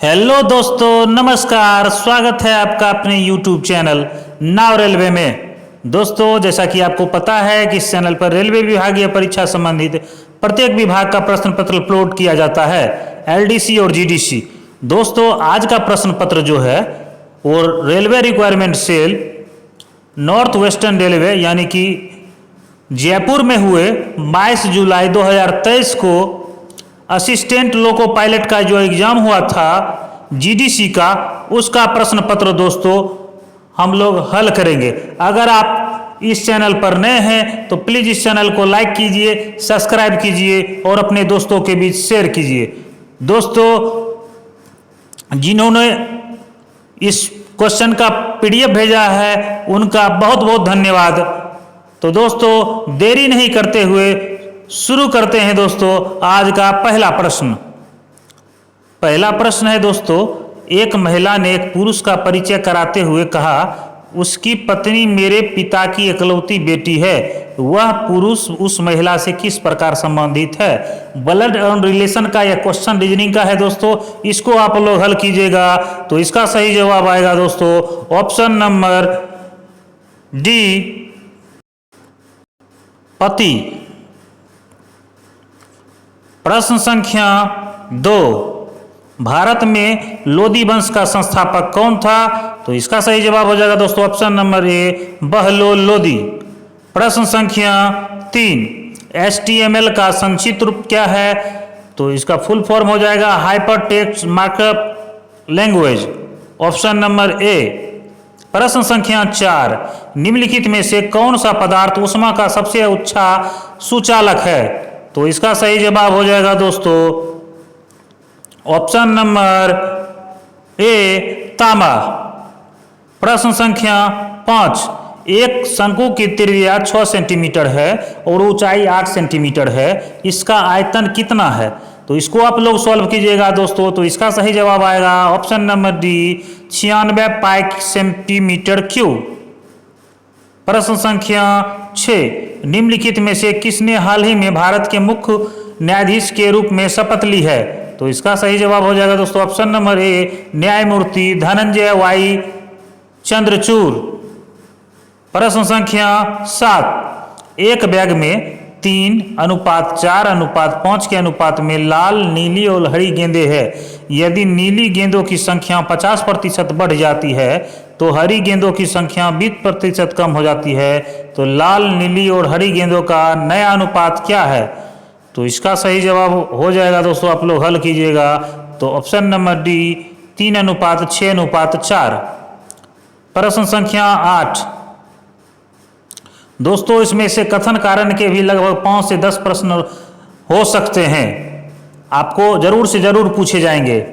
Hello दोस्तों, नमस्कार। स्वागत है आपका अपने YouTube चैनल नाव रेलवे में। दोस्तों, जैसा कि आपको पता है कि इस चैनल पर रेलवे विभागीय परीक्षा संबंधित प्रत्येक विभाग का प्रश्न पत्र अपलोड किया जाता है, LDC और GDC। दोस्तों, आज का प्रश्न पत्र जो है वो railway requirement cell north western railway यानी कि जयपुर में हुए 22 जुलाई 2023 को असिस्टेंट लोको पायलट का जो एग्ज़ाम हुआ था GDC का, उसका प्रश्न पत्र दोस्तों हम लोग हल करेंगे। अगर आप इस चैनल पर नए हैं तो प्लीज़ इस चैनल को लाइक कीजिए, सब्सक्राइब कीजिए और अपने दोस्तों के बीच शेयर कीजिए। दोस्तों, जिन्होंने इस क्वेश्चन का PDF भेजा है उनका बहुत बहुत धन्यवाद। तो दोस्तों, देरी नहीं करते हुए शुरू करते हैं दोस्तों आज का पहला प्रश्न। पहला प्रश्न है दोस्तों, एक महिला ने एक पुरुष का परिचय कराते हुए कहा, उसकी पत्नी मेरे पिता की इकलौती बेटी है। वह पुरुष उस महिला से किस प्रकार संबंधित है? ब्लड एंड रिलेशन का यह क्वेश्चन रीजनिंग का है दोस्तों। इसको आप लोग हल कीजिएगा तो इसका सही जवाब आएगा दोस्तों ऑप्शन नंबर डी, पति। प्रश्न संख्या 2, भारत में लोदी वंश का संस्थापक कौन था? तो इसका सही जवाब हो जाएगा दोस्तों ऑप्शन नंबर ए, बहलोल लोदी। प्रश्न संख्या 3, HTML का संक्षिप्त रूप क्या है? तो इसका फुल फॉर्म हो जाएगा hyper text markup language, option number ए। प्रश्न संख्या 4, निम्नलिखित में से कौन सा पदार्थ ऊष्मा का सबसे अच्छा सुचालक है? तो इसका सही जवाब हो जाएगा दोस्तों ऑप्शन नंबर ए, तांबा। प्रश्न संख्या 5, एक शंकु की त्रिज्या 6 सेंटीमीटर है और ऊंचाई 8 सेंटीमीटर है। इसका आयतन कितना है? तो इसको आप लोग सॉल्व कीजिएगा दोस्तों। तो इसका सही जवाब आएगा ऑप्शन नंबर डी, 96 पाई सेंटीमीटर क्यूब। प्रश्न संख्या 6, निम्नलिखित में से किसने हाल ही में भारत के मुख्य न्यायाधीश के रूप में शपथ ली है? तो इसका सही जवाब हो जाएगा दोस्तों ऑप्शन नंबर ए, न्यायमूर्ति धनंजय वाई चंद्रचूड़। प्रश्न संख्या 7, एक बैग में 3:4:5 के अनुपात में लाल, नीली और हरी गेंदें हैं। यदि नीली गेंदों की संख्या 50% बढ़ जाती है तो हरी गेंदों की संख्या 20% कम हो जाती है। तो लाल, नीली और हरी गेंदों का नया अनुपात क्या है? तो इसका सही जवाब हो जाएगा दोस्तों, आप लोग हल कीजिएगा तो ऑप्शन नंबर डी, 3:6:4। प्रश्न संख्या 8, दोस्तों इसमें से कथन कारण के भी लगभग 5 से 10 प्रश्न हो सकते हैं, आपको जरूर से जरूर पूछे जाएंगे।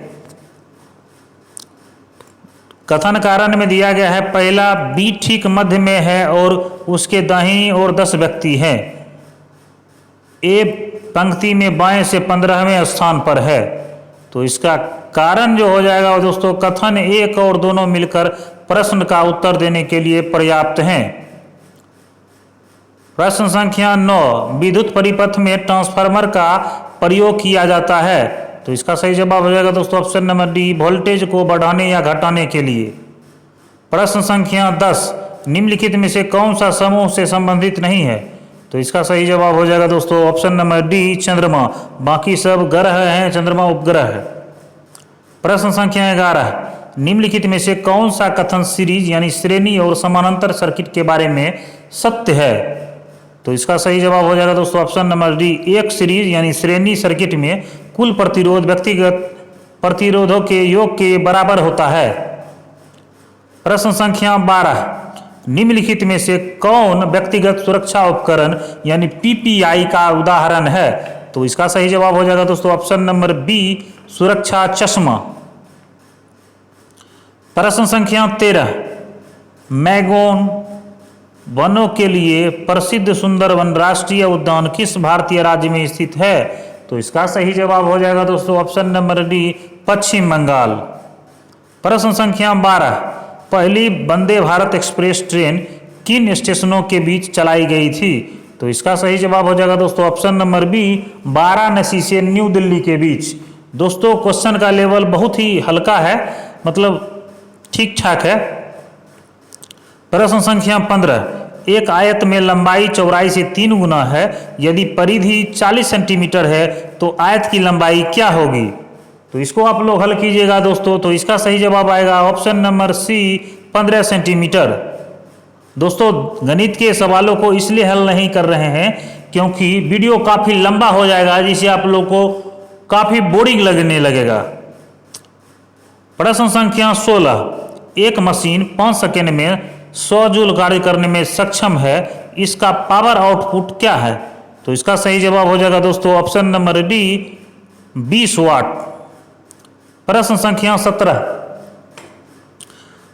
कथन कारण में दिया गया है, पहला बी ठीक मध्य में है और उसके दाहिनी ओर 10 व्यक्ति हैं। ए पंक्ति में बाएं से 15वें स्थान पर है। तो इसका कारण जो हो जाएगा वो दोस्तों कथन 1 और दोनों मिलकर प्रश्न का उत्तर देने के लिए पर्याप्त हैं। प्रश्न संख्या 9, विद्युत परिपथ में ट्रांसफार्मर का प्रयोग किया जाता है। तो इसका सही जवाब हो जाएगा दोस्तों ऑप्शन नंबर डी, वोल्टेज को बढ़ाने या घटाने के लिए। प्रश्न संख्या 10, निम्नलिखित में से कौन सा समूह से संबंधित नहीं है? तो इसका सही जवाब हो जाएगा दोस्तों ऑप्शन नंबर डी, चंद्रमा। बाकी सब ग्रह हैं, चंद्रमा उपग्रह है। प्रश्न संख्या 11, निम्नलिखित में से कौन सा कथन सीरीज यानी श्रेणी और समानांतर सर्किट के बारे में सत्य है? तो इसका सही जवाब हो जाएगा दोस्तों ऑप्शन नंबर डी, एक सीरीज यानी श्रेणी सर्किट में कुल प्रतिरोध व्यक्तिगत प्रतिरोधों के योग के बराबर होता है। प्रश्न संख्या 12, निम्नलिखित में से कौन व्यक्तिगत सुरक्षा उपकरण यानी PPI का उदाहरण है? तो इसका सही जवाब हो जाएगा दोस्तों ऑप्शन नंबर बी, सुरक्षा चश्मा। प्रश्न संख्या 13, मैगोन वनों के लिए प्रसिद्ध सुंदरवन राष्ट्रीय उद्यान किस भारतीय राज्य में स्थित है? तो इसका सही जवाब हो जाएगा दोस्तों ऑप्शन नंबर डी, पश्चिम बंगाल। प्रश्न संख्या 12, पहली वंदे भारत एक्सप्रेस ट्रेन किन स्टेशनों के बीच चलाई गई थी? तो इसका सही जवाब हो जाएगा दोस्तों ऑप्शन नंबर बी, वाराणसी से न्यू दिल्ली के बीच। दोस्तों क्वेश्चन का लेवल बहुत ही हल्का है, मतलब ठीक ठाक है। प्रश्न संख्या 15, एक आयत में लंबाई चौड़ाई से 3 गुना है, यदि परिधि 40 सेंटीमीटर है तो आयत की लंबाई क्या होगी? तो इसको आप लोग हल कीजिएगा दोस्तों। तो इसका सही जवाब आएगा ऑप्शन नंबर सी, 15 सेंटीमीटर। दोस्तों गणित के सवालों को इसलिए हल नहीं कर रहे हैं क्योंकि वीडियो काफ़ी लंबा हो जाएगा, जिससे आप लोग को काफ़ी बोरिंग लगने लगेगा। प्रश्न संख्या 16, एक मशीन 5 सेकेंड में 100 जूल कार्य करने में सक्षम है, इसका पावर आउटपुट क्या है? तो इसका सही जवाब हो जाएगा दोस्तों ऑप्शन नंबर डी, 20 वाट। प्रश्न संख्या 17,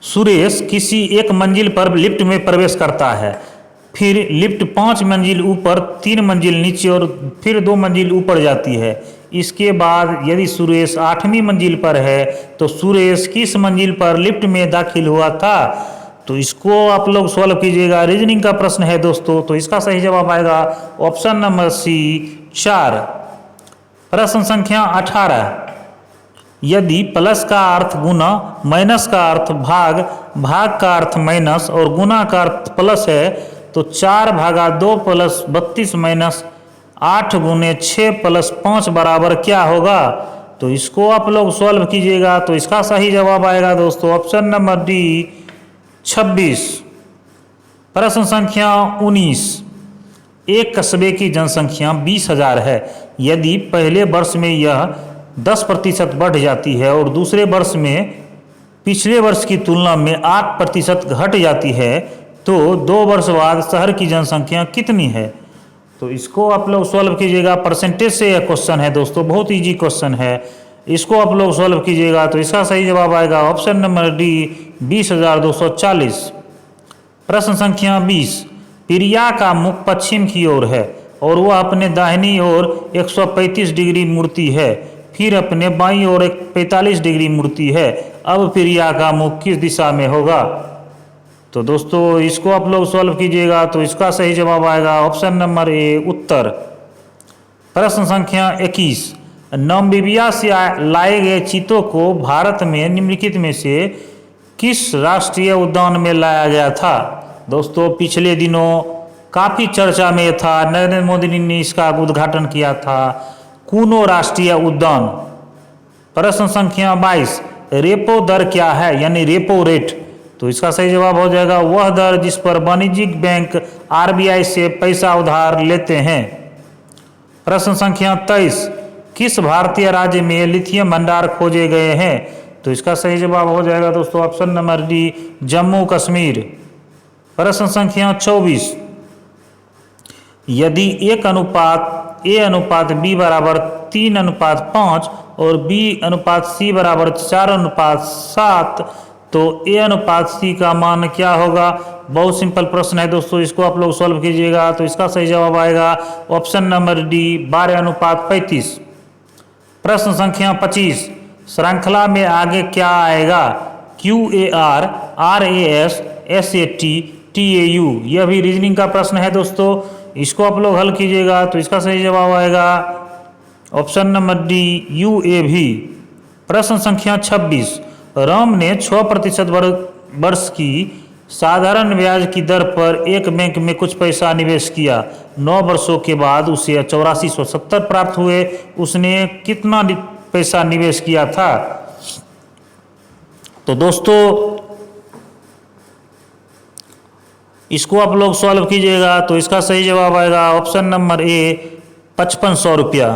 सुरेश किसी एक मंजिल पर लिफ्ट में प्रवेश करता है, फिर लिफ्ट 5 मंजिल ऊपर, 3 मंजिल नीचे और फिर 2 मंजिल ऊपर जाती है। इसके बाद यदि सुरेश 8वीं मंजिल पर है तो सुरेश किस मंजिल पर लिफ्ट में दाखिल हुआ था? तो इसको आप लोग सॉल्व कीजिएगा, रीजनिंग का प्रश्न है दोस्तों। तो इसका सही जवाब आएगा ऑप्शन नंबर सी, 4। प्रश्न संख्या 18, यदि प्लस का अर्थ गुना, माइनस का अर्थ भाग, भाग का अर्थ माइनस और गुना का अर्थ प्लस है तो 4/2 + 32 - 8 × 6 + 5 बराबर क्या होगा? तो इसको आप लोग सॉल्व कीजिएगा। तो इसका सही जवाब आएगा दोस्तों ऑप्शन नंबर डी, 26। प्रश्न संख्या 19, एक कस्बे की जनसंख्या 20,000 है, यदि पहले वर्ष में यह 10% बढ़ जाती है और दूसरे वर्ष में पिछले वर्ष की तुलना में 8% घट जाती है, तो 2 वर्ष बाद शहर की जनसंख्या कितनी है? तो इसको आप लोग सॉल्व कीजिएगा। परसेंटेज से यह क्वेश्चन है दोस्तों, बहुत इजी क्वेश्चन है, इसको आप लोग सॉल्व कीजिएगा। तो इसका सही जवाब आएगा ऑप्शन नंबर डी, 20,240। प्रश्न संख्या 20, प्रिया का मुख पश्चिम की ओर है और वह अपने दाहिनी ओर 135 डिग्री मुड़ती है, फिर अपने बाईं ओर 45 डिग्री मुड़ती है। अब प्रिया का मुख किस दिशा में होगा? तो दोस्तों इसको आप लोग सॉल्व कीजिएगा। तो इसका सही जवाब आएगा ऑप्शन नंबर ए, उत्तर। प्रश्न संख्या 21, नामीबिया से लाए गए चीतों को भारत में निम्नलिखित में से किस राष्ट्रीय उद्यान में लाया गया था? दोस्तों पिछले दिनों काफ़ी चर्चा में था, नरेंद्र मोदी ने इसका उद्घाटन किया था, कूनो राष्ट्रीय उद्यान। प्रश्न संख्या 22, रेपो दर क्या है, यानी रेपो रेट? तो इसका सही जवाब हो जाएगा वह दर जिस पर वाणिज्यिक बैंक आरबीआई से पैसा उधार लेते हैं। प्रश्न संख्या 23, किस भारतीय राज्य में लिथियम भंडार खोजे गए हैं? तो इसका सही जवाब हो जाएगा दोस्तों option number D, Jammu Kashmir. प्रश्न संख्या 24, यदि A अनुपात B बराबर 3:5 और B अनुपात C बराबर 4:7 तो A अनुपात C का मान क्या होगा? बहुत सिंपल प्रश्न है दोस्तों, इसको आप लोग सॉल्व कीजिएगा। तो इसका सही जवाब आएगा ऑप्शन नंबर डी, 12:35। प्रश्न संख्या 25, श्रृंखला में आगे क्या आएगा? QAR, RAS, SAT, TAU। यह भी रीजनिंग का प्रश्न है दोस्तों, इसको आप लोग हल कीजिएगा। तो इसका सही जवाब आएगा ऑप्शन नंबर डी, UAV। प्रश्न संख्या 26, राम ने 6% वर्ष की साधारण ब्याज की दर पर एक बैंक में कुछ पैसा निवेश किया। 9 वर्षों के बाद उसे 8470 प्राप्त हुए। उसने कितना पैसा निवेश किया था? तो दोस्तों इसको आप लोग सॉल्व कीजिएगा। तो इसका सही जवाब आएगा ऑप्शन नंबर ए, 5500 रुपया।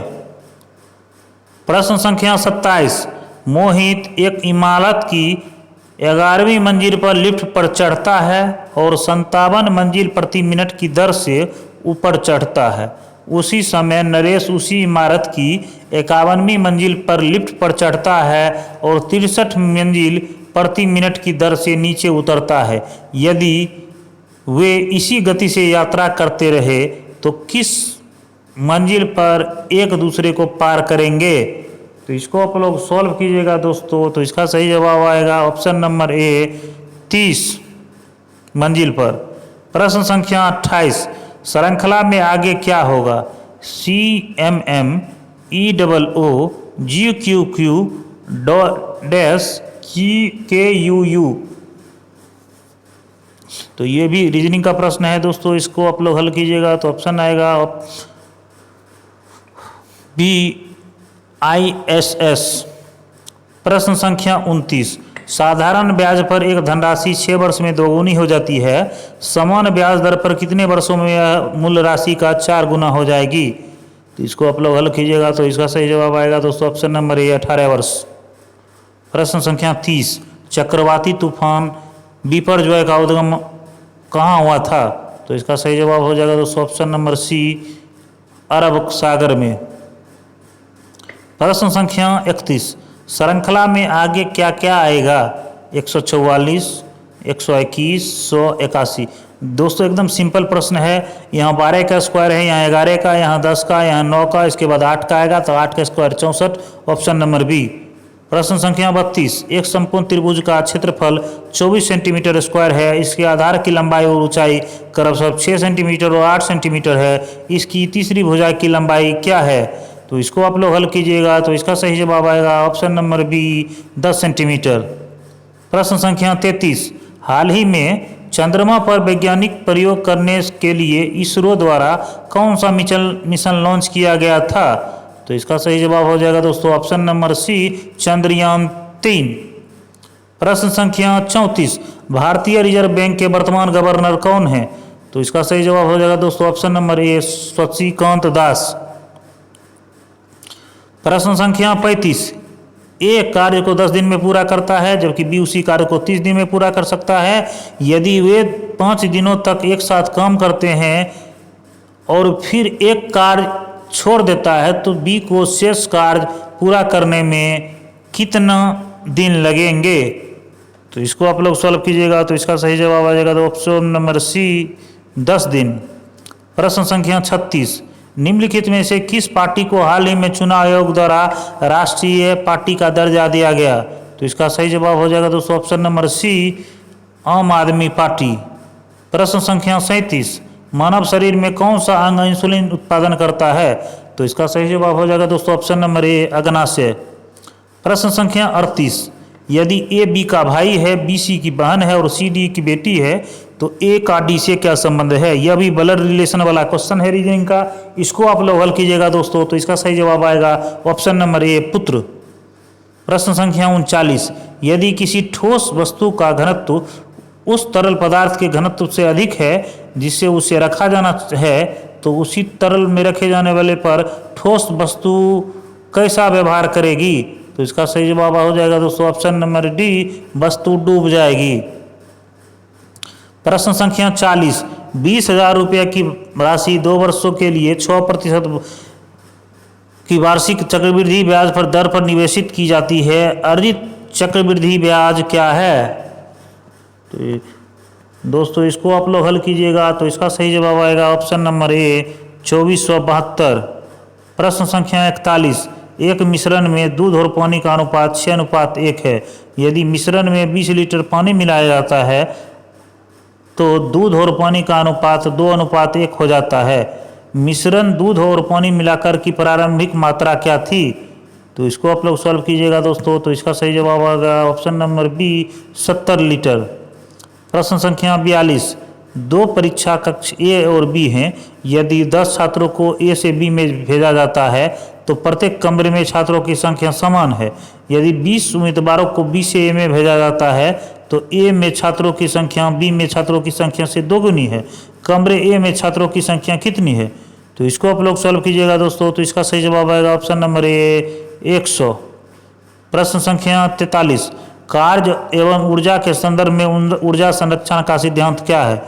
प्रश्न संख्या 27, मोहित एक इमारत की 11वीं मंजिल पर लिफ्ट पर चढ़ता है और 57 मंजिल प्रति मिनट की दर से ऊपर चढ़ता है। उसी समय नरेश उसी इमारत की 51वीं मंजिल पर लिफ्ट पर चढ़ता है और 63 मंजिल प्रति मिनट की दर से नीचे उतरता है। यदि वे इसी गति से यात्रा करते रहे तो किस मंजिल पर एक दूसरे को पार करेंगे? तो इसको आप लोग सॉल्व कीजिएगा दोस्तों। तो इसका सही जवाब आएगा ऑप्शन नंबर ए, 30 मंजिल पर। प्रश्न संख्या 28, श्रृंखला में आगे क्या होगा? CMM, EOO, GQQ dash KUU। तो ये भी रीजनिंग का प्रश्न है दोस्तों, इसको आप लोग हल कीजिएगा तो ऑप्शन आएगा BISS। प्रश्न संख्या 29, साधारण ब्याज पर एक धनराशि 6 वर्ष में दोगुनी हो जाती है, समान ब्याज दर पर कितने वर्षों में यह मूल राशि का 4 गुना हो जाएगी? तो इसको आप लोग हल कीजिएगा तो इसका सही जवाब आएगा दोस्तों ऑप्शन नंबर ए 18 वर्ष। प्रश्न संख्या 30, चक्रवाती तूफान बिपरजॉय का उद्गम कहाँ हुआ था? तो इसका सही जवाब हो जाएगा दोस्तों ऑप्शन नंबर सी, अरब सागर में। प्रश्न संख्या 31, श्रृंखला में आगे क्या क्या आएगा? 144, 121, 181। दोस्तों एकदम सिंपल प्रश्न है, यहाँ 12 का स्क्वायर है, यहाँ 11 का, यहाँ 10 का, यहाँ 9 का, इसके बाद 8 का आएगा तो 8 का स्क्वायर 64, ऑप्शन नंबर बी। प्रश्न संख्या 32, एक संपूर्ण त्रिभुज का क्षेत्रफल 24 सेंटीमीटर स्क्वायर है, इसके आधार की लंबाई और ऊंचाई क्रमशः 6 सेंटीमीटर और 8 सेंटीमीटर है, इसकी तीसरी भुजा की लंबाई क्या है? तो इसको आप लोग हल कीजिएगा तो इसका सही जवाब आएगा ऑप्शन नंबर बी 10 सेंटीमीटर। प्रश्न संख्या 33, हाल ही में चंद्रमा पर वैज्ञानिक प्रयोग करने के लिए इसरो द्वारा कौन सा मिशन लॉन्च किया गया था? तो इसका सही जवाब हो जाएगा दोस्तों ऑप्शन नंबर सी, चंद्रयान 3। प्रश्न संख्या 34, भारतीय रिजर्व बैंक के वर्तमान गवर्नर कौन है? तो इसका सही जवाब हो जाएगा दोस्तों ऑप्शन नंबर ए, शक्तिकांत दास। प्रश्न संख्या 35, ए कार्य को 10 दिन में पूरा करता है जबकि बी उसी कार्य को 30 दिन में पूरा कर सकता है। यदि वे 5 दिनों तक एक साथ काम करते हैं और फिर एक कार्य छोड़ देता है तो बी को शेष कार्य पूरा करने में कितना दिन लगेंगे? तो इसको आप लोग सॉल्व कीजिएगा तो इसका सही जवाब आ जाएगा तो ऑप्शन नंबर सी, 10 दिन। प्रश्न संख्या 36, निम्नलिखित में से किस पार्टी को हाल ही में चुनाव आयोग द्वारा राष्ट्रीय पार्टी का दर्जा दिया गया? तो इसका सही जवाब हो जाएगा दोस्तों ऑप्शन नंबर सी, आम आदमी पार्टी। प्रश्न संख्या 37, मानव शरीर में कौन सा अंग इंसुलिन उत्पादन करता है? तो इसका सही जवाब हो जाएगा दोस्तों ऑप्शन नंबर ए, अग्नाशय। प्रश्न संख्या 38, यदि ए बी का भाई है, बी सी की बहन है और सी डी की बेटी है तो ए का डी से क्या संबंध है? यह भी ब्लड रिलेशन वाला क्वेश्चन है रीजनिंग का, इसको आप लोग हल कीजिएगा दोस्तों तो इसका सही जवाब आएगा ऑप्शन नंबर ए, पुत्र। प्रश्न संख्या 39, यदि किसी ठोस वस्तु का घनत्व उस तरल पदार्थ के घनत्व से अधिक है जिससे उसे रखा जाना है तो उसी तरल में रखे जाने वाले पर ठोस वस्तु कैसा व्यवहार करेगी? तो इसका सही जवाब हो जाएगा दोस्तों ऑप्शन नंबर डी, वस्तु डूब जाएगी। प्रश्न संख्या 40, 20,000 रुपये की राशि 2 वर्षों के लिए 6% की वार्षिक चक्रवृद्धि ब्याज पर दर पर निवेशित की जाती है, अर्जित चक्रवृद्धि ब्याज क्या है? तो दोस्तों इसको आप लोग हल कीजिएगा तो इसका सही जवाब आएगा ऑप्शन नंबर ए, 2472। प्रश्न संख्या 41, एक मिश्रण में दूध और पानी का अनुपात 6:1 है, यदि मिश्रण में 20 लीटर पानी मिलाया जाता है तो दूध और पानी का अनुपात 2:1 हो जाता है। मिश्रण दूध और पानी मिलाकर की प्रारंभिक मात्रा क्या थी? तो इसको आप लोग सॉल्व कीजिएगा दोस्तों तो इसका सही जवाब आएगा ऑप्शन नंबर बी, 70 लीटर। प्रश्न संख्या 42, 2 परीक्षा कक्ष ए और बी हैं, यदि 10 छात्रों को ए से बी में भेजा जाता है तो प्रत्येक कमरे में छात्रों की संख्या समान है। यदि 20 उम्मीदवारों को बी से ए में भेजा जाता है तो ए में छात्रों की संख्या बी में छात्रों की संख्या से दोगुनी है, कमरे ए में छात्रों की संख्या कितनी है? तो इसको आप लोग सॉल्व कीजिएगा दोस्तों तो इसका सही जवाब आएगा ऑप्शन नंबर ए, 100। प्रश्न संख्या 43, कार्य एवं ऊर्जा के संदर्भ में ऊर्जा संरक्षण का सिद्धांत क्या है?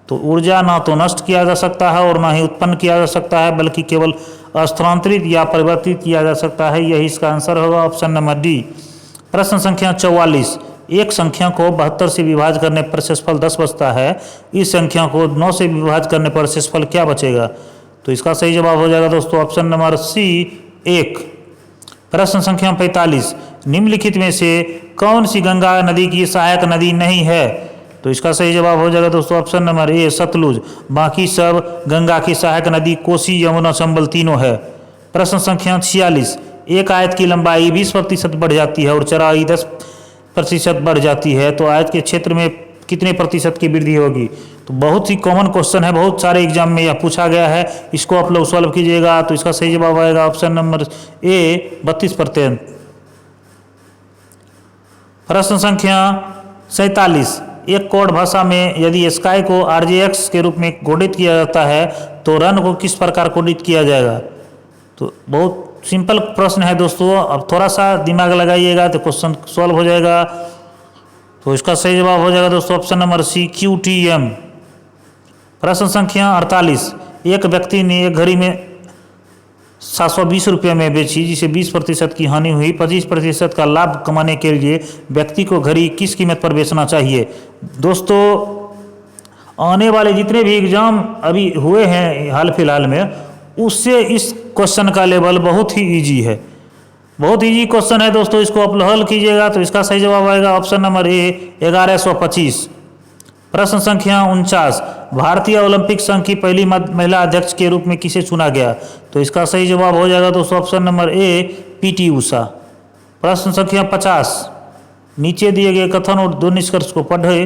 तो ऊर्जा ना तो नष्ट किया जा सकता है और ना ही उत्पन्न किया जा सकता है, बल्कि केवल स्थानांतरित या परिवर्तित किया जा सकता है, यही इसका आंसर होगा ऑप्शन नंबर डी। प्रश्न संख्या 44, एक संख्या को 72 से विभाजित करने पर शेषफल 10 बचता है, इस संख्या को 9 से विभाजित करने पर शेषफल क्या बचेगा? तो इसका सही जवाब हो जाएगा दोस्तों ऑप्शन नंबर सी, 1। प्रश्न संख्या 45, निम्नलिखित में से कौन सी गंगा नदी की सहायक नदी नहीं है? तो इसका सही जवाब हो जाएगा दोस्तों ऑप्शन नंबर ए, सतलुज। बाकी सब गंगा की सहायक नदी कोसी, यमुना, चंबल तीनों है। प्रश्न संख्या 46, एक आयत की लंबाई 20% बढ़ जाती है और चौड़ाई 10% बढ़ जाती है तो आयत के क्षेत्र में कितने प्रतिशत की वृद्धि होगी। तो बहुत ही कॉमन क्वेश्चन है, बहुत सारे एग्जाम में यह पूछा गया है। इसको आप लोग सॉल्व कीजिएगा तो इसका सही जवाब आएगा ऑप्शन नंबर ए 32%। प्रश्न संख्या 47, एक कोड भाषा में यदि स्काई को RJX के रूप में कोडित किया जाता है तो रन को किस प्रकार कोडित किया जाएगा। तो बहुत सिंपल प्रश्न है दोस्तों, अब थोड़ा सा दिमाग लगाइएगा तो क्वेश्चन सॉल्व हो जाएगा। तो इसका सही जवाब हो जाएगा दोस्तों ऑप्शन नंबर सी QTM। प्रश्न संख्या 48, एक व्यक्ति ने एक घड़ी में 720 रुपये में बेची जिसे 20% की हानि हुई। 25% का लाभ कमाने के लिए व्यक्ति को घड़ी किस कीमत पर बेचना चाहिए। दोस्तों आने वाले जितने भी एग्जाम अभी हुए हैं हाल फिलहाल में, उससे इस क्वेश्चन का लेवल बहुत ही ईजी है, बहुत ईजी क्वेश्चन है दोस्तों। इसको आप हल कीजिएगा तो इसका सही जवाब आएगा ऑप्शन नंबर ए 1125। प्रश्न संख्या 49, भारतीय ओलंपिक संघ की पहली महिला अध्यक्ष के रूप में किसे चुना गया। तो इसका सही जवाब हो जाएगा दोस्तों ऑप्शन नंबर ए PT ऊषा। प्रश्न संख्या 50, नीचे दिए गए कथन और दो निष्कर्ष को पढ़े,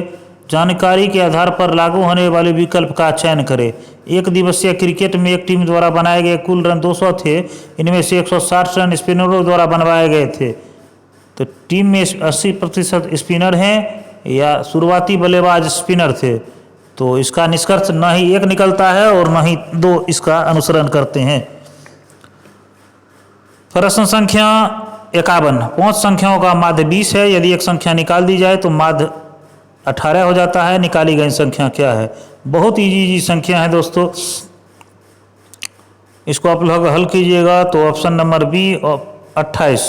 जानकारी के आधार पर लागू होने वाले विकल्प का चयन करें। एक दिवसीय क्रिकेट में एक टीम द्वारा बनाए गए कुल रन 200 थे, इनमें से 160 रन स्पिनरों द्वारा बनवाए गए थे। तो टीम में 80% स्पिनर हैं या शुरुआती बल्लेबाज स्पिनर थे। तो इसका निष्कर्ष न ही एक निकलता है और न ही दो इसका अनुसरण करते हैं। प्रश्न संख्या 51, 5 संख्याओं का माध्य 20 है, यदि एक संख्या निकाल दी जाए तो माध्य 18 हो जाता है, निकाली गई संख्या क्या है। बहुत इजी संख्या है दोस्तों, इसको आप लोग हल कीजिएगा तो ऑप्शन नंबर बी 28।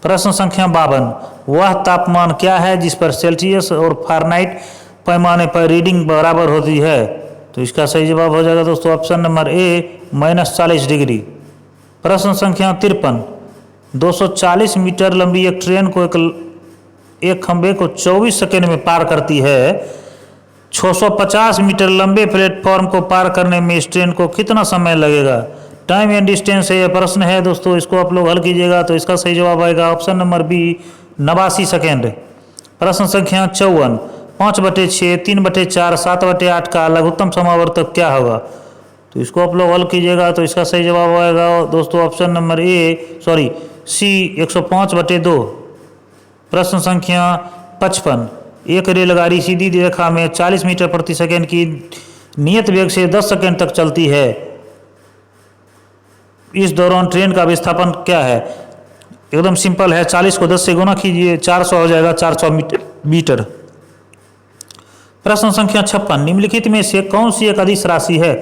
प्रश्न संख्या 52, वह तापमान क्या है जिस पर सेल्सियस और फारेनहाइट पैमाने पर रीडिंग बराबर होती है। तो इसका सही जवाब हो जाएगा दोस्तों ऑप्शन नंबर ए -40 डिग्री। प्रश्न संख्या 53, 240 मीटर लंबी एक ट्रेन को एक खंभे को 24 सेकेंड में पार करती है। 650 मीटर लंबे प्लेटफॉर्म को पार करने में इस ट्रेन को कितना समय लगेगा। टाइम एंड डिस्टेंस है यह प्रश्न है दोस्तों, इसको आप लोग हल कीजिएगा तो इसका सही जवाब आएगा ऑप्शन नंबर बी 89 सेकेंड। प्रश्न संख्या 54, 5/6, 3/4, 7/8 का लघुत्तम समावर्तक क्या होगा। तो इसको आप लोग हल कीजिएगा तो इसका सही जवाब आएगा दोस्तों ऑप्शन नंबर सी 105/2। प्रश्न संख्या 55, एक रेलगाड़ी सीधी रेखा में 40 मीटर प्रति सेकेंड की नियत वेग से 10 सेकेंड तक चलती है। इस दौरान ट्रेन का विस्थापन क्या है। एकदम सिंपल है, 40 को 10 से गुना कीजिए, 400 हो जाएगा, 400 मीटर। प्रश्न संख्या 56, निम्नलिखित में से कौन सी एक अदिश राशि है।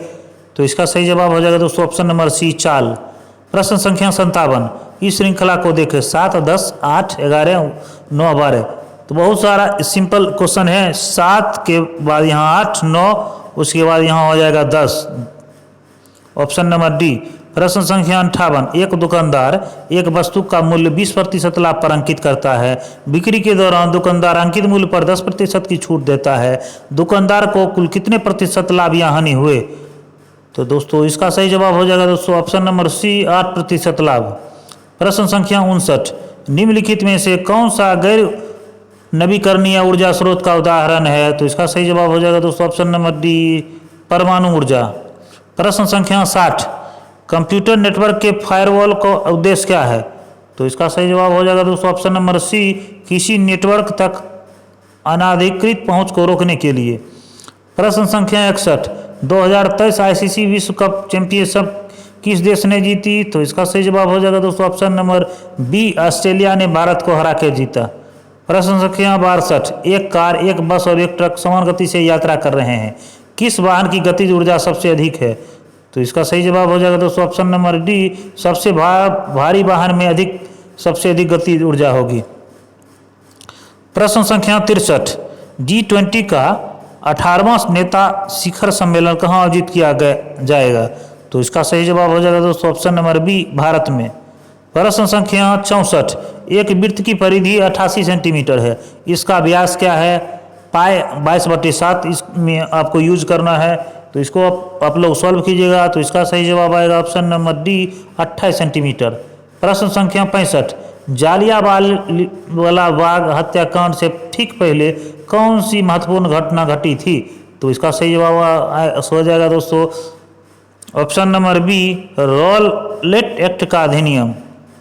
तो इसका सही जवाब हो जाएगा दोस्तों ऑप्शन नंबर सी चाल। प्रश्न संख्या 57, इस श्रृंखला को देखें 7, 10, 8, 11, 9, 12। तो बहुत सारा सिंपल क्वेश्चन है। 7 के बाद यहाँ 8, 9, उसके बाद यहाँ हो जाएगा 10, ऑप्शन नंबर डी। प्रश्न संख्या 58, एक दुकानदार एक वस्तु का मूल्य 20% लाभ पर अंकित करता है। बिक्री के दौरान दुकानदार अंकित मूल्य पर 10% की छूट देता है। दुकानदार को कुल कितने प्रतिशत लाभ या हानि हुए। तो दोस्तों इसका सही जवाब हो जाएगा दोस्तों ऑप्शन नंबर सी 8% लाभ। प्रश्न संख्या 59, निम्नलिखित में से कौन सा गैर नवीकरणीय ऊर्जा स्रोत का उदाहरण है। तो इसका सही जवाब हो जाएगा दोस्तों ऑप्शन नंबर डी परमाणु ऊर्जा। प्रश्न संख्या 60, कंप्यूटर नेटवर्क के फायरवॉल का उद्देश्य क्या है। तो इसका सही जवाब हो जाएगा दोस्तों ऑप्शन नंबर सी किसी नेटवर्क तक अनाधिकृत पहुंच को रोकने के लिए। प्रश्न संख्या 61, 2023 ICC विश्व कप चैंपियनशिप किस देश ने जीती। तो इसका सही जवाब हो जाएगा दोस्तों ऑप्शन नंबर बी ऑस्ट्रेलिया ने भारत को हरा के जीता। प्रश्न संख्या 62, एक कार, एक बस और एक ट्रक समान गति से यात्रा कर रहे हैं, किस वाहन की गतिज ऊर्जा सबसे अधिक है। तो इसका सही जवाब हो जाएगा दोस्तों ऑप्शन नंबर डी सबसे भारी वाहन में सबसे अधिक गतिज ऊर्जा होगी। प्रश्न संख्या 63, G20 का 18वां नेता शिखर सम्मेलन कहाँ आयोजित किया जाएगा। तो इसका सही जवाब हो जाएगा दोस्तों ऑप्शन नंबर बी भारत में। प्रश्न संख्या 64, एक वृत्त की परिधि 88 सेंटीमीटर है, इसका व्यास क्या है। पाई 22/7 इसमें आपको यूज करना है। तो इसको आप लोग सॉल्व कीजिएगा तो इसका सही जवाब आएगा ऑप्शन नंबर डी 28 सेंटीमीटर। प्रश्न संख्या 65, जालियांवाला बाग हत्याकांड से ठीक पहले कौन सी महत्वपूर्ण घटना घटी थी? तो इसका सही जवाब हो जाएगा दोस्तों option number B, Rowlatt Act का अधिनियम।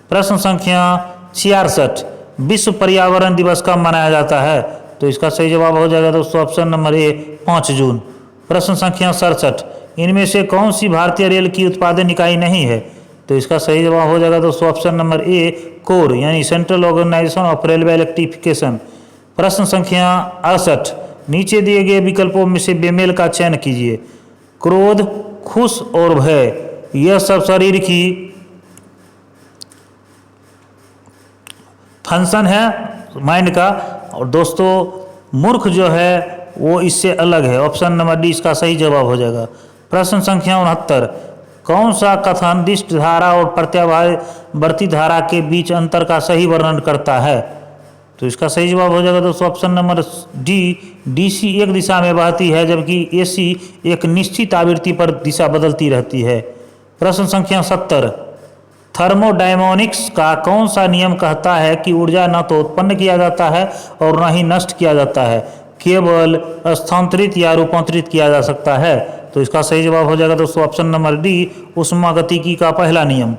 प्रश्न संख्या 66, विश्व पर्यावरण दिवस कब मनाया जाता है? तो इसका सही जवाब हो जाएगा दोस्तों ऑप्शन नंबर ए, 5 जून। प्रश्न संख्या 67, इनमें से कौन सी भारतीय रेल की उत्पादन इकाई नहीं है? तो इसका सही जवाब हो जाएगा दोस्तों ऑप्शन नंबर ए, कोर यानी central organisation of railway electrification. प्रश्न संख्या 68, नीचे दिए गए विकल्पों में से बेमेल का चयन कीजिए। क्रोध, खुश और भय, यह सब शरीर की फंक्शन है माइंड का, और दोस्तों मूर्ख जो है वो इससे अलग है। ऑप्शन नंबर डी इसका सही जवाब हो जाएगा। प्रश्न संख्या 69, कौन सा कथन दिष्ट धारा और प्रत्यावर्ती धारा के बीच अंतर का सही वर्णन करता है? तो इसका सही जवाब हो जाएगा दोस्तों ऑप्शन नंबर डी, डीसी एक दिशा में बहती है जबकि एसी एक निश्चित आवृत्ति पर दिशा बदलती रहती है। प्रश्न संख्या 70, थर्मोडायनामिक्स का कौन सा नियम कहता है कि ऊर्जा न तो उत्पन्न किया जाता है और न ही नष्ट किया जाता है, केवल स्थानांतरित या रूपांतरित किया जा सकता है? तो इसका सही जवाब हो जाएगा दोस्तों ऑप्शन नंबर डी, ऊष्मागतिकी का पहला नियम।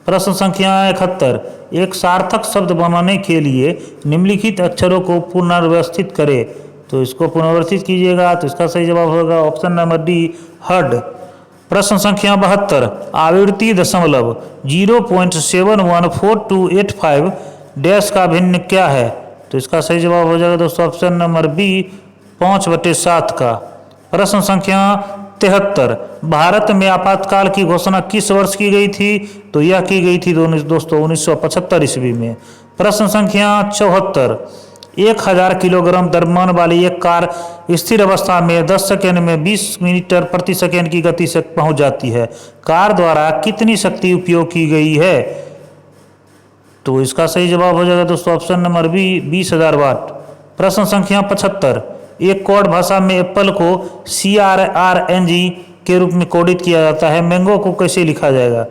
प्रश्न संख्या 71, एक सार्थक शब्द बनाने के लिए निम्नलिखित अक्षरों को पुनर्व्यवस्थित करें। तो इसको पुनर्व्यवस्थित कीजिएगा, तो इसका सही जवाब होगा ऑप्शन नंबर डी, हर्ड। प्रश्न संख्या 72, आवृत्ति दशमलव 0.714285 डैश का भिन्न क्या है? तो इसका सही जवाब हो जाएगा दोस्तों ऑप्शन नंबर बी, 5/7 का। प्रश्न संख्या 73, भारत में आपातकाल की घोषणा किस वर्ष की गई थी? तो यह की गई थी दोस्तों 1975 ईस्वी में। प्रश्न संख्या 74, 1000 किलोग्राम द्रव्यमान वाली एक कार स्थिर अवस्था में 10 सेकेंड में 20 मीटर प्रति सेकेंड की गति से पहुंच जाती है। कार द्वारा कितनी शक्ति उपयोग की गई है? तो इसका सही जवाब हो जाएगा दोस्तों ऑप्शन नंबर बी, 20,000 वाट। प्रश्न संख्या 75, एक कोड भाषा में एप्पल को CRRNG के रूप में कोडित किया जाता है, मैंगो को कैसे लिखा जाएगा?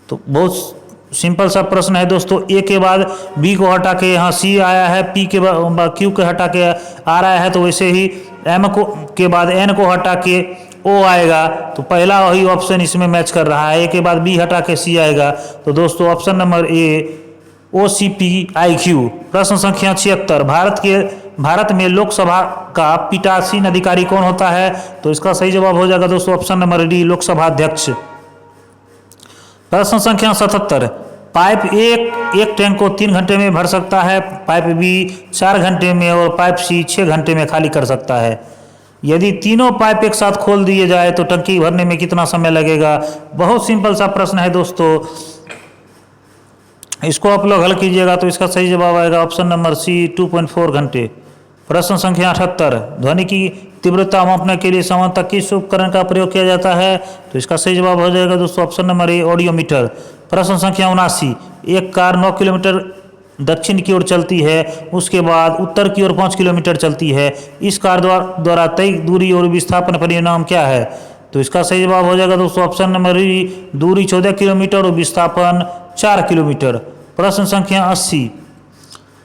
तो बहुत सिंपल सा प्रश्न है दोस्तों, ए के बाद बी को हटा के यहाँ सी आया है, पी के बाद क्यू के हटा के आ रहा है, तो वैसे ही एम को के बाद एन को हटा के ओ आएगा, तो पहला वही ऑप्शन इसमें मैच कर रहा है। ए के बाद बी हटा के सी आएगा, तो दोस्तों ऑप्शन नंबर ए, OCPIQ। प्रश्न संख्या 76, भारत में लोकसभा का पीठासीन अधिकारी कौन होता है? तो इसका सही जवाब हो जाएगा दोस्तों ऑप्शन नंबर डी, लोकसभा अध्यक्ष। प्रश्न संख्या 77, पाइप एक टैंक को 3 घंटे में भर सकता है, पाइप बी 4 घंटे में और पाइप सी 6 घंटे में खाली कर सकता है। यदि तीनों पाइप एक साथ खोल दिए जाए तो टंकी भरने में कितना समय लगेगा? बहुत सिंपल सा प्रश्न है दोस्तों, इसको आप लोग हल कीजिएगा, तो इसका सही जवाब आएगा ऑप्शन नंबर सी, 2.4 घंटे। प्रश्न संख्या 78, ध्वनि की तीव्रता मापने के लिए सामान्यतः किस उपकरण का प्रयोग किया जाता है? तो इसका सही जवाब हो जाएगा दोस्तों ऑप्शन नंबर ए, ऑडियोमीटर। प्रश्न संख्या 79, एक कार 9 किलोमीटर दक्षिण की ओर चलती है, उसके बाद उत्तर की ओर 5 किलोमीटर चलती है, इस कार द्वारा तय दूरी और विस्थापन परिणाम क्या है? तो इसका सही जवाब हो जाएगा दोस्तों ऑप्शन नंबर ई, दूरी 14 किलोमीटर और विस्थापन 4 किलोमीटर। प्रश्न संख्या 80,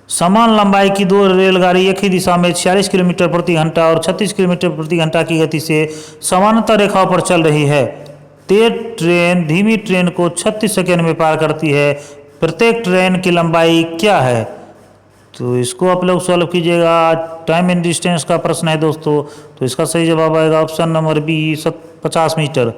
समान लंबाई की 2 रेलगाड़ी एक ही दिशा में 46 किलोमीटर प्रति घंटा और 36 किलोमीटर प्रति घंटा की गति से समानांतर रेखाओं पर चल रही है। तेज ट्रेन धीमी ट्रेन को 36 सेकेंड में पार करती है, प्रत्येक ट्रेन की लंबाई क्या है? तो इसको आप लोग सॉल्व कीजिएगा, टाइम एंड डिस्टेंस का प्रश्न है दोस्तों, तो इसका सही जवाब आएगा ऑप्शन नंबर बी, 50 मीटर।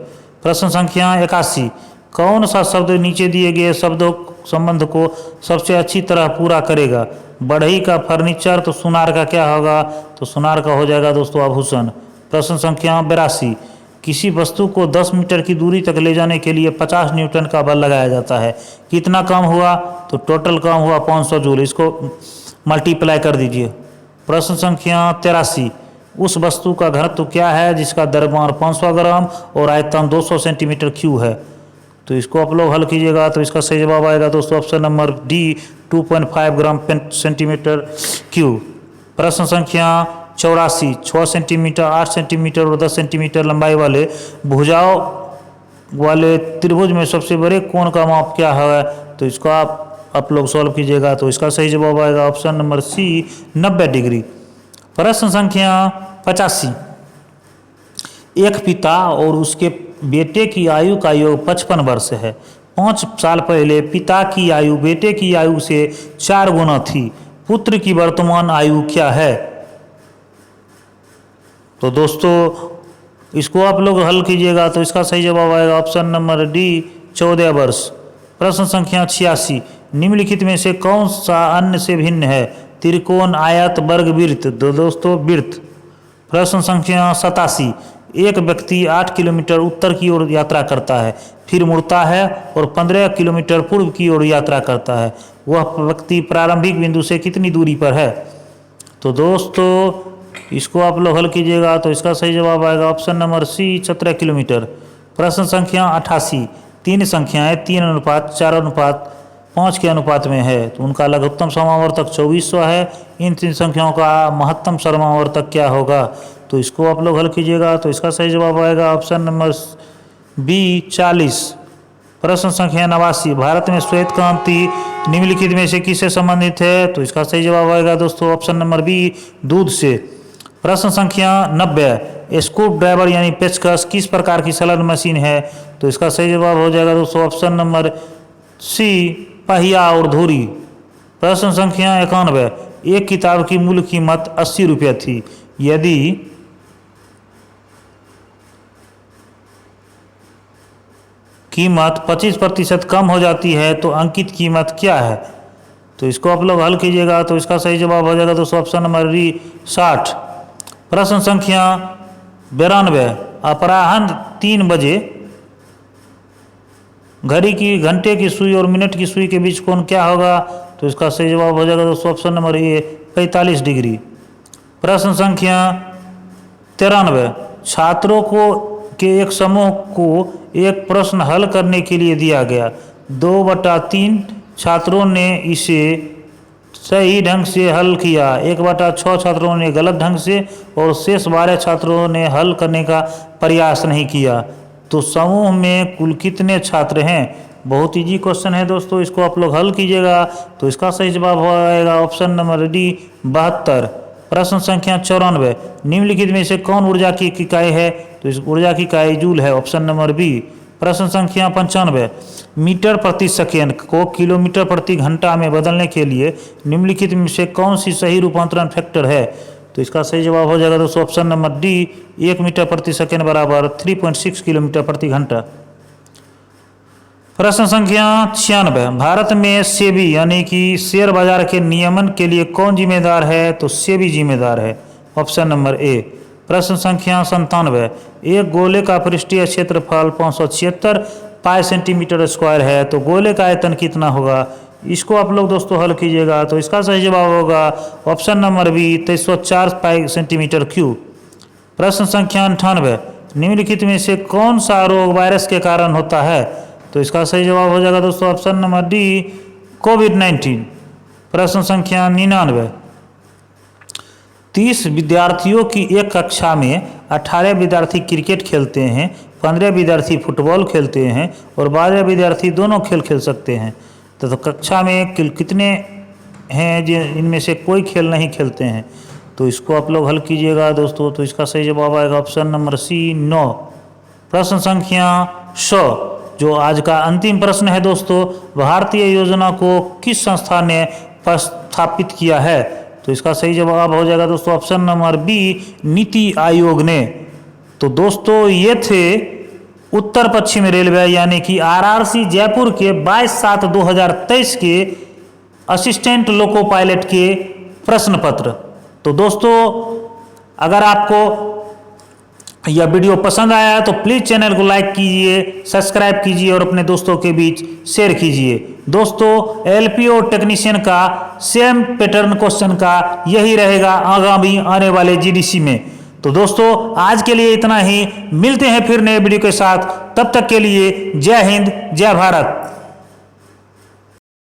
प्रश्न संख्या 81, कौन सा शब्द नीचे दिए गए शब्दों संबंध को सबसे अच्छी तरह पूरा करेगा? बढ़ई का फर्नीचर, तो सुनार का क्या होगा? तो सुनार का हो जाएगा दोस्तों आभूषण। प्रश्न संख्या 82, किसी वस्तु को 10 मीटर की दूरी तक ले जाने के लिए 50 न्यूटन का बल लगाया जाता है, कितना काम हुआ? तो टोटल काम हुआ 500 जूल, इसको मल्टीप्लाई कर दीजिए। प्रश्न संख्या 83, उस वस्तु का घनत्व क्या है जिसका द्रव्यमान 500 ग्राम और आयतन 200 सेंटीमीटर क्यूब है? तो इसको आप लोग हल कीजिएगा, तो इसका सही जवाब आएगा दोस्तों option number D, 2.5 gram centimetre cube. प्रश्न संख्या 84, 6 सेंटीमीटर, 8 सेंटीमीटर और 10 सेंटीमीटर लंबाई वाले भुजाओं वाले त्रिभुज में सबसे बड़े कोण का माप क्या है? तो तो इसको आप लोग सॉल्व कीजिएगा। तो इसका सही जवाब आएगा ऑप्शन नंबर सी 90 डिग्री। प्रश्न संख्या 85। एक पिता और उसके बेटे की आयु का योग 55 वर्ष है। 5 साल पहले पिता की आयु बेटे की आयु से 4 गुना थी। पुत्र की वर्तमान आयु क्या है? तो दोस्तों इसको आप लोग हल कीजिएगा। तो इसका सही जवाब आएगा ऑप्शन नंबर डी 14 वर्ष। प्रश्न संख्या 86। निम्नलिखित में से कौन सा अन्य से भिन्न है? त्रिकोण, आयत, वर्ग, वृत्त। तो दोस्तों वृत्त। प्रश्न संख्या 87। एक व्यक्ति 8 किलोमीटर उत्तर की ओर यात्रा करता है, फिर मुड़ता है और 15 किलोमीटर पूर्व की ओर यात्रा करता है। वह व्यक्ति प्रारंभिक बिंदु से कितनी दूरी पर है? तो दोस्तों इसको आप लोग हल कीजिएगा। तो इसका सही जवाब आएगा ऑप्शन नंबर सी 17 किलोमीटर। प्रश्न संख्या 88। 3 संख्याएं 3:4:5 के अनुपात में है, तो उनका लघुत्तम समावर्तक 2400 है। इन 3 संख्याओं का महत्तम समावर्तक क्या होगा? तो इसको आप लोग हल कीजिएगा। तो इसका सही जवाब आएगा ऑप्शन नंबर बी 40। प्रश्न संख्या 89। भारत में श्वेत क्रांति निम्नलिखित में से किससे संबंधित है? तो इसका सही जवाब आएगा दोस्तों ऑप्शन नंबर बी दूध से। प्रश्न संख्या 90। स्क्रू ड्राइवर यानी पेचकस किस प्रकार की संलग्न मशीन है? तो इसका सही जवाब हो जाएगा दोस्तों ऑप्शन नंबर सी पहिया और धुरी। प्रश्न संख्या 91। एक किताब की मूल कीमत 80 रुपये थी। यदि कीमत 25% कम हो जाती है तो अंकित कीमत क्या है? तो इसको आप लोग हल कीजिएगा। तो इसका सही जवाब हो जाएगा दोस्तों ऑप्शन नंबर डी 60। प्रश्न संख्या 92। अपराह्न 3 बजे घड़ी की घंटे की सुई और मिनट की सुई के बीच कोण क्या होगा? तो इसका सही जवाब हो जाएगा दोस्तों ऑप्शन नंबर ए 45 डिग्री। प्रश्न संख्या 93। छात्रों को के एक समूह को एक प्रश्न हल करने के लिए दिया गया। 2/3 छात्रों ने इसे सही ढंग से हल किया, 1/6 छात्रों ने गलत ढंग से और शेष 12 छात्रों ने हल करने का प्रयास नहीं किया। तो समूह में कुल कितने छात्र हैं? बहुत इजी क्वेश्चन है दोस्तों, इसको आप लोग हल कीजिएगा। तो इसका सही जवाब हो जाएगा ऑप्शन नंबर डी 72। प्रश्न संख्या 94। निम्नलिखित में से कौन ऊर्जा की इकाई है? तो इस ऊर्जा की इकाई जूल है, ऑप्शन नंबर बी। प्रश्न संख्या 95। मीटर प्रति सेकेंड को किलोमीटर प्रति घंटा में बदलने के लिए निम्नलिखित में से कौन सी सही रूपांतरण फैक्टर है? तो इसका सही जवाब हो जाएगा दोस्तों ऑप्शन नंबर डी 1 मीटर प्रति सेकेंड बराबर 3.6 किलोमीटर प्रति घंटा। प्रश्न संख्या 96। भारत में सेबी यानी कि शेयर बाजार के नियमन के लिए कौन जिम्मेदार है? तो सेबी जिम्मेदार है, ऑप्शन नंबर ए। प्रश्न संख्या 97। एक गोले का पृष्ठीय क्षेत्रफल 576 पाई सेंटीमीटर स्क्वायर है, तो गोले का आयतन कितना होगा? इसको आप लोग दोस्तों हल कीजिएगा। तो इसका सही जवाब होगा option number B 2304 pi centimetre cube. प्रश्न संख्या 98। निम्नलिखित में से कौन सा रोग वायरस के कारण होता है? तो इसका सही जवाब हो जाएगा दोस्तों ऑप्शन नंबर डी कोविड-19। प्रश्न संख्या 99। 30 विद्यार्थियों की एक कक्षा में 18 विद्यार्थी क्रिकेट खेलते हैं, 15 विद्यार्थी फुटबॉल खेलते हैं और 12 विद्यार्थी दोनों खेल खेल सकते हैं। तो कक्षा में कितने हैं इनमें से कोई खेल नहीं खेलते हैं? तो इसको आप लोग हल कीजिएगा दोस्तों। तो इसका सही जवाब आएगा ऑप्शन नंबर सी 9। प्रश्न संख्या 100 जो आज का अंतिम प्रश्न है दोस्तों, भारतीय योजना को किस संस्था ने प्रस्थापित किया है? तो इसका सही जवाब हो जाएगा दोस्तों option number B NITI Aayog ने। तो दोस्तों ये थे उत्तर पश्चिम रेलवे यानी कि आरआरसी जयपुर के 22/7/2023 के असिस्टेंट लोको पायलट के प्रश्न पत्र। तो दोस्तों अगर आपको यह वीडियो पसंद आया है तो प्लीज़ चैनल को लाइक कीजिए, सब्सक्राइब कीजिए और अपने दोस्तों के बीच शेयर कीजिए। दोस्तों एलपीओ टेक्नीशियन का सेम पैटर्न क्वेश्चन का यही रहेगा आगामी आने वाले जीडीसी में। तो दोस्तों आज के लिए इतना ही, मिलते हैं फिर नए वीडियो के साथ। तब तक के लिए जय हिंद, जय भारत।